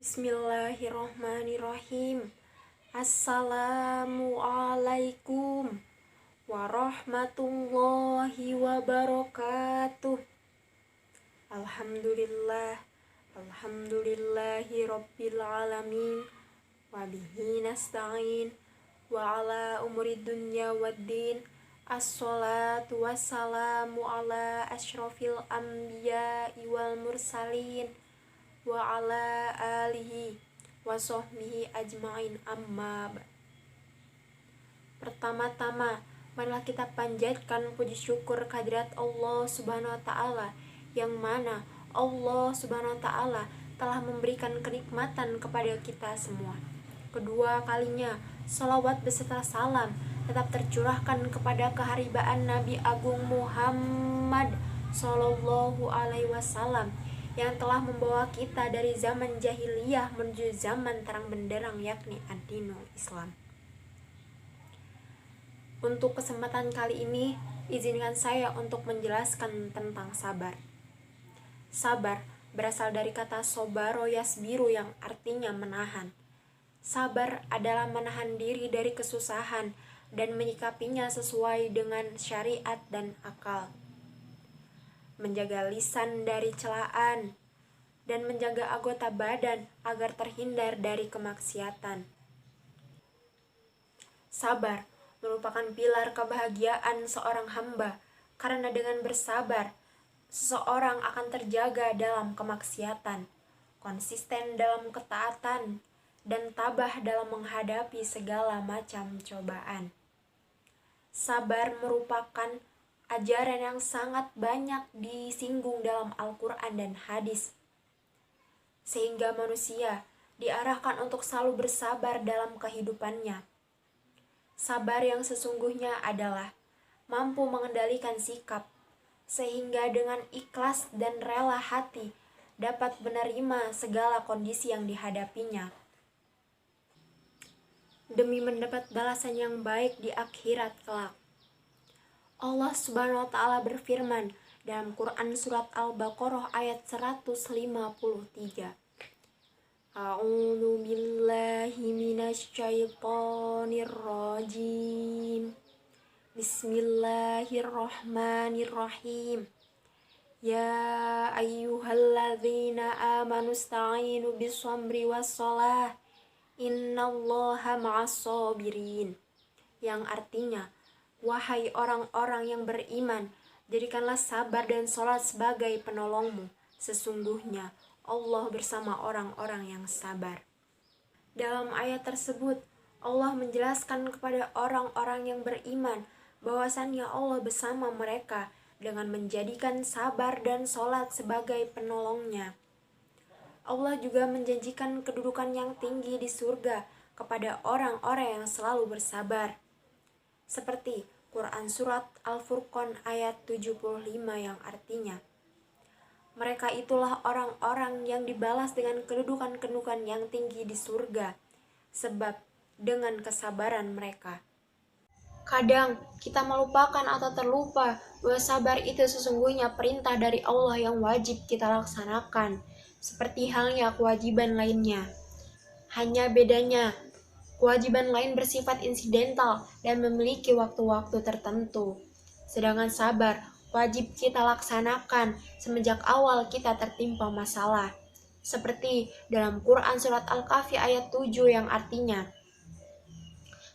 Bismillahirrohmanirrohim. Assalamualaikum warahmatullahi wabarakatuh. Alhamdulillah, alhamdulillahi rabbil alamin, wabihi nasta'in, wa ala umuri dunya waddin. Assalatu wassalamu ala asyrafil anbiya'i wal mursalin, wa ala alihi wa sahbihi ajma'in, amma ba'd. Pertama-tama, marilah kita panjatkan puji syukur kehadirat Allah Subhanahu wa taala, yang mana Allah Subhanahu wa taala telah memberikan kenikmatan kepada kita semua. Kedua kalinya, salawat beserta salam tetap tercurahkan kepada keharibaan Nabi Agung Muhammad Sallallahu Alaihi Wasallam, yang telah membawa kita dari zaman jahiliyah menuju zaman terang benderang, yakni ad-dinul Islam. Untuk kesempatan kali ini, izinkan saya untuk menjelaskan tentang sabar. Sabar berasal dari kata sobaro yasbiru, yang artinya menahan. Sabar adalah menahan diri dari kesusahan dan menyikapinya sesuai dengan syariat dan akal. Menjaga lisan dari celaan, dan menjaga anggota badan agar terhindar dari kemaksiatan. Sabar merupakan pilar kebahagiaan seorang hamba, karena dengan bersabar, seseorang akan terjaga dalam kemaksiatan, konsisten dalam ketaatan, dan tabah dalam menghadapi segala macam cobaan. Sabar merupakan ajaran yang sangat banyak disinggung dalam Al-Quran dan hadis, sehingga manusia diarahkan untuk selalu bersabar dalam kehidupannya. Sabar yang sesungguhnya adalah mampu mengendalikan sikap, sehingga dengan ikhlas dan rela hati dapat menerima segala kondisi yang dihadapinya, demi mendapat balasan yang baik di akhirat kelak. Allah Subhanahu wa taala berfirman dalam Quran surat Al-Baqarah ayat 153. A'udzu billahi minasyaitonir rajim. Bismillahirrahmanirrahim. Ya ayyuhalladzina amanu ista'inu bis-sabri was-shalah. Innallaha ma'as-sabirin. Yang artinya, wahai orang-orang yang beriman, jadikanlah sabar dan sholat sebagai penolongmu. Sesungguhnya Allah bersama orang-orang yang sabar. Dalam ayat tersebut, Allah menjelaskan kepada orang-orang yang beriman bahwasannya Allah bersama mereka dengan menjadikan sabar dan sholat sebagai penolongnya. Allah juga menjanjikan kedudukan yang tinggi di surga kepada orang-orang yang selalu bersabar. Seperti Quran Surat Al-Furqan ayat 75 yang artinya, mereka itulah orang-orang yang dibalas dengan kedudukan-kedudukan yang tinggi di surga, sebab dengan kesabaran mereka. Kadang kita melupakan atau terlupa bahwa sabar itu sesungguhnya perintah dari Allah yang wajib kita laksanakan, seperti halnya kewajiban lainnya. Hanya bedanya, kewajiban lain bersifat insidental dan memiliki waktu-waktu tertentu. Sedangkan sabar wajib kita laksanakan semenjak awal kita tertimpa masalah. Seperti dalam Quran Surat Al-Kahfi ayat 7 yang artinya,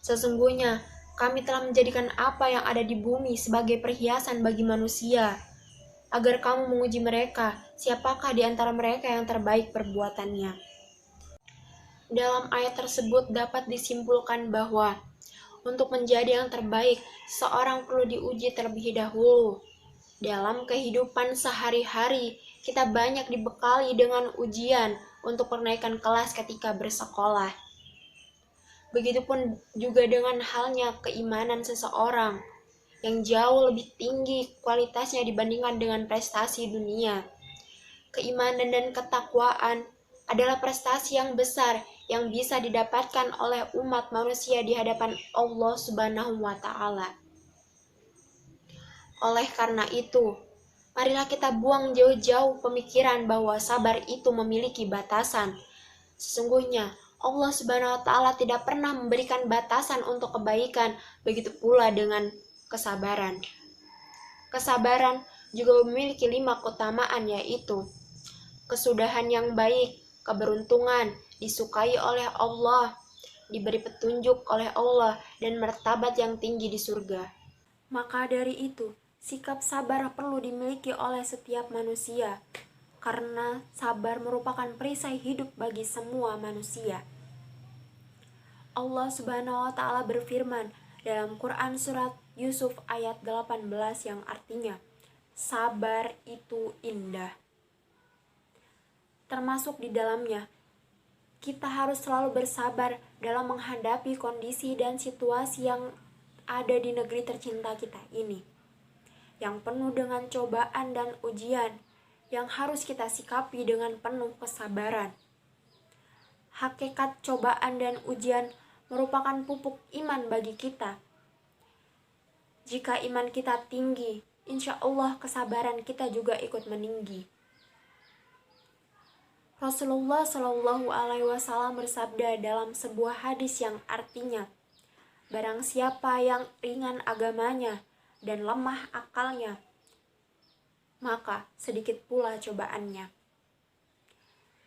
sesungguhnya kami telah menjadikan apa yang ada di bumi sebagai perhiasan bagi manusia, agar kamu menguji mereka, siapakah di antara mereka yang terbaik perbuatannya. Dalam ayat tersebut dapat disimpulkan bahwa untuk menjadi yang terbaik, seorang perlu diuji terlebih dahulu. Dalam kehidupan sehari-hari, kita banyak dibekali dengan ujian untuk kenaikan kelas ketika bersekolah. Begitupun juga dengan halnya keimanan seseorang, yang jauh lebih tinggi kualitasnya dibandingkan dengan prestasi dunia. Keimanan dan ketakwaan adalah prestasi yang besar yang bisa didapatkan oleh umat manusia di hadapan Allah Subhanahu wa taala. Oleh karena itu, marilah kita buang jauh-jauh pemikiran bahwa sabar itu memiliki batasan. Sesungguhnya Allah Subhanahu wa taala tidak pernah memberikan batasan untuk kebaikan, begitu pula dengan kesabaran. Kesabaran juga memiliki 5 keutamaan, yaitu kesudahan yang baik, keberuntungan, disukai oleh Allah, diberi petunjuk oleh Allah, dan martabat yang tinggi di surga. Maka dari itu, sikap sabar perlu dimiliki oleh setiap manusia, karena sabar merupakan perisai hidup bagi semua manusia. Allah Subhanahu wa taala berfirman dalam Quran surat Yusuf ayat 18 yang artinya, sabar itu indah. Termasuk di dalamnya, kita harus selalu bersabar dalam menghadapi kondisi dan situasi yang ada di negeri tercinta kita ini, yang penuh dengan cobaan dan ujian, yang harus kita sikapi dengan penuh kesabaran. Hakikat cobaan dan ujian merupakan pupuk iman bagi kita. Jika iman kita tinggi, insya Allah kesabaran kita juga ikut meninggi. Rasulullah Shallallahu Alaihi Wasallam bersabda dalam sebuah hadis yang artinya, barang siapa yang ringan agamanya dan lemah akalnya, maka sedikit pula cobaannya.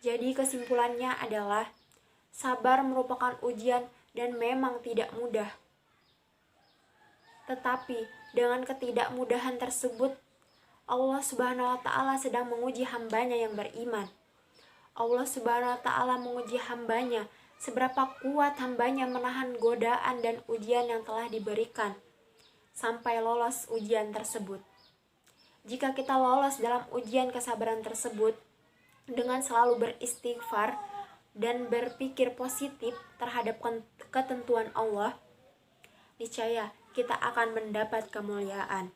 Jadi kesimpulannya adalah, sabar merupakan ujian dan memang tidak mudah. Tetapi dengan ketidakmudahan tersebut, Allah Subhanahu wa taala sedang menguji hambanya yang beriman. Allah Subhanahu wa taala menguji hambanya seberapa kuat hambanya menahan godaan dan ujian yang telah diberikan sampai lolos ujian tersebut. Jika kita lolos dalam ujian kesabaran tersebut dengan selalu beristighfar dan berpikir positif terhadap ketentuan Allah, niscaya kita akan mendapat kemuliaan.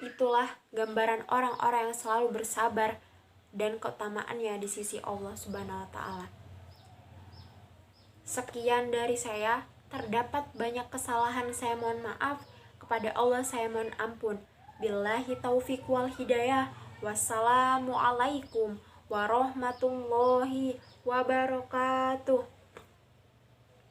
Itulah gambaran orang-orang yang selalu bersabar dan keutamaannya di sisi Allah Subhanahu wa taala. Sekian dari saya, terdapat banyak kesalahan, saya mohon maaf, kepada Allah saya mohon ampun. Billahi taufiq wal hidayah. Wassalamualaikum warahmatullahi wabarakatuh.